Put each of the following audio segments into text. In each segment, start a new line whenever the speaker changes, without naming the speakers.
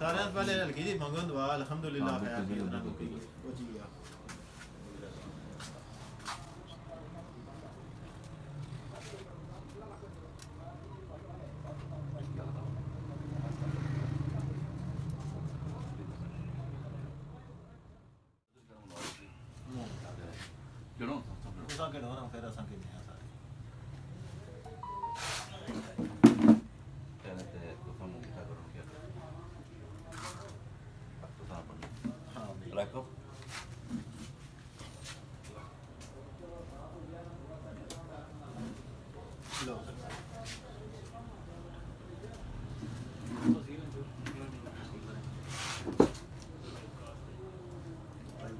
सारे पहले हल्की जी मंगन दुआ अल्हम्दुलिल्लाह खैर की उन्होंने को की वो जी गया के दोनों फिर असा के नहीं सारे कहने थे तो हम क्या करो क्या तो सारा पड़ हां रखो लो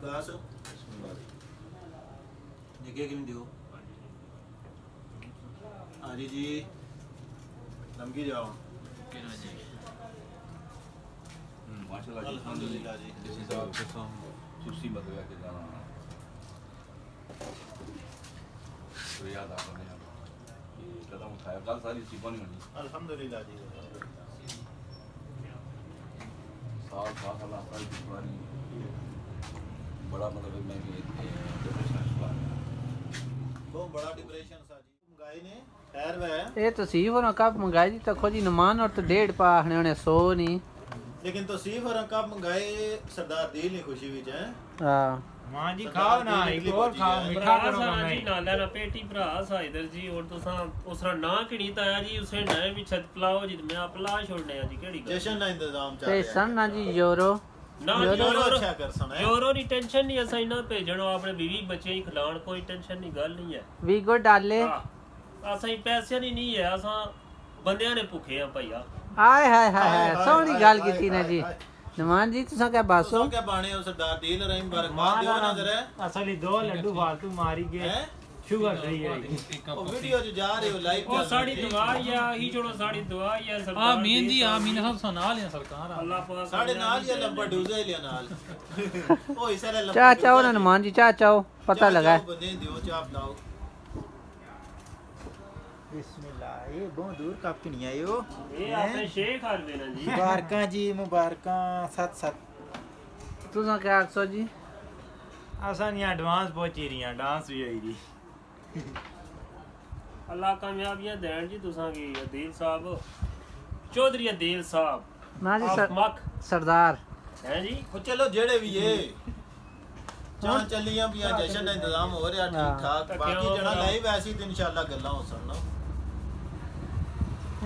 गास निके किन दियो आजी जी लंबी जाओ माशाल्लाह अल्हम्दुलिल्लाह जी इसी साल के सम सुसी बदला के जाना तो याद आ गया ये कदम उठाया कल सारी चीज़ बनी होनी अल्हम्दुलिल्लाह जी साल अल्लाह सारी पुरानी बड़ा मतलब मैं भी डिप्रेशन हुआ बहुत बड़ा डिप्रेशन सा जी मंगाई ने खैर वे
ये तो सीफ और कप मंगाई तो खोजी नमान और तो 1.5 पा हने ने 100 नहीं
लेकिन तो सीफ और कप मंगाए सरदार दिल नहीं खुशी विच है
हां
मां जी खाओ ना एक और खाओ मीठा करो
जी नाला ना पेटी भरा साइदर जी और तुसा उसरा ना किणी ताया जी उसे नए भी छत पलाओ जी मैं अपला छोड़ने जी केड़ी
जशन ना इंतजाम चल
ते सन ना जी यूरो
ना
यूरो अच्छा कर सन है
यूरो नी टेंशन नहीं असा इना भेजणो अपने बीवी बच्चे ही खिलाण कोई टेंशन नहीं गल नहीं है
वीगो डाले
असा ही पैसे नहीं है असा बंदियां ने भुखे आ भैया
हाय हाय हाय सोहनी गल कीती ना जी नमान जी तुसा क्या बासो
क्या बाणे हो सरदार दिल रहीम मुबारकबाद दियो ना जरा
असली 2 लड्डू फालतू मारी गए शुगर फ्री है
ओ वीडियो जो जा रहे हो लाइव
ओ साड़ी दुआ या ही जोड़ो साड़ी दुआ या सरकार
आमीन जी आमीन हम सुना लिया सरकार
अल्लाह पाक
साढ़े नाल या लंबा डूजे लिया नाल ओ इसले लंबा
चा चाओ ना नमान जी चा चाओ पता लगा है
बंदे दियो चाप लाओ
बिस्मिल्लाह ये बहुत दूर कप की नहीं आयो
ये आपने शेख हाल देना जी
मुबारकां जी मुबारकां सत सत
तुसा क्या आखसो जी
असा नहीं एडवांस पहुंची रही डांस भी होई री
अल्लाह कामयाबियां देन जी तुसा की अदील साहब चौधरी अदील साहब
ना जी
मक
सरदार
हैं जी
ओ चलो जेड़े भी ये चां चलियां पियां जशन का इंतजाम हो रहा ठीक ठाक बाकी जड़ा लाइव ऐसी तो इंशाल्लाह गल्लां हो सन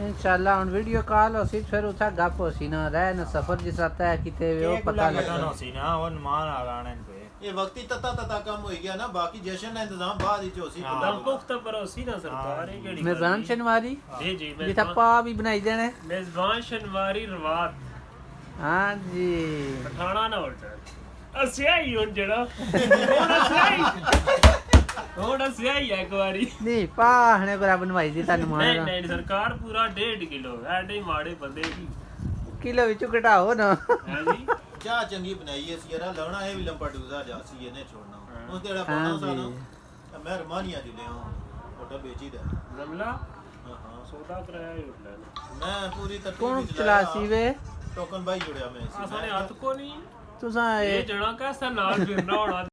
इंशाल्लाह हुन वीडियो कॉल होसी फिर उठा गप होसी ना रह न सफर जिस आता है किते वो पता लगा
होसी ना और मान आ राणे पे
ये वक्ती तता तता कम हो गया ना बाकी जशन का इंतजाम बाद ही होसी
दम पुख्ता भरोसी ना सरकार है केड़ी
मेजबान शनवारी
जी जी
जिथा पा भी बनाई देने
मेजबान शनवारी रवात
हां जी
पठाना ना उल्टा असिया ही हुन जेड़ा थोड़ा सियाही है एक बारी
नहीं पा हने को बनवाई दी तन मान
नहीं नहीं सरकार पूरा 1.5 किलो ऐडे माड़े बंदे की
किलो विचों घटाओ ना
है जी
क्या चंगी बनाई है सियरा लवना है भी लंबा डूजा जासी ये ने छोड़ना उस देड़ा पाना सानो मेहरबानियां दिले हां फोटो बेची दे
रमला
हां हां
सौदा कराया ही उठला
मैं पूरी तक
कौन चलासी वे
टोकन भाई जुड़या मैं
आसाने हाथ को नहीं
तुसा
ये जणा कैसा नाल फिरना होना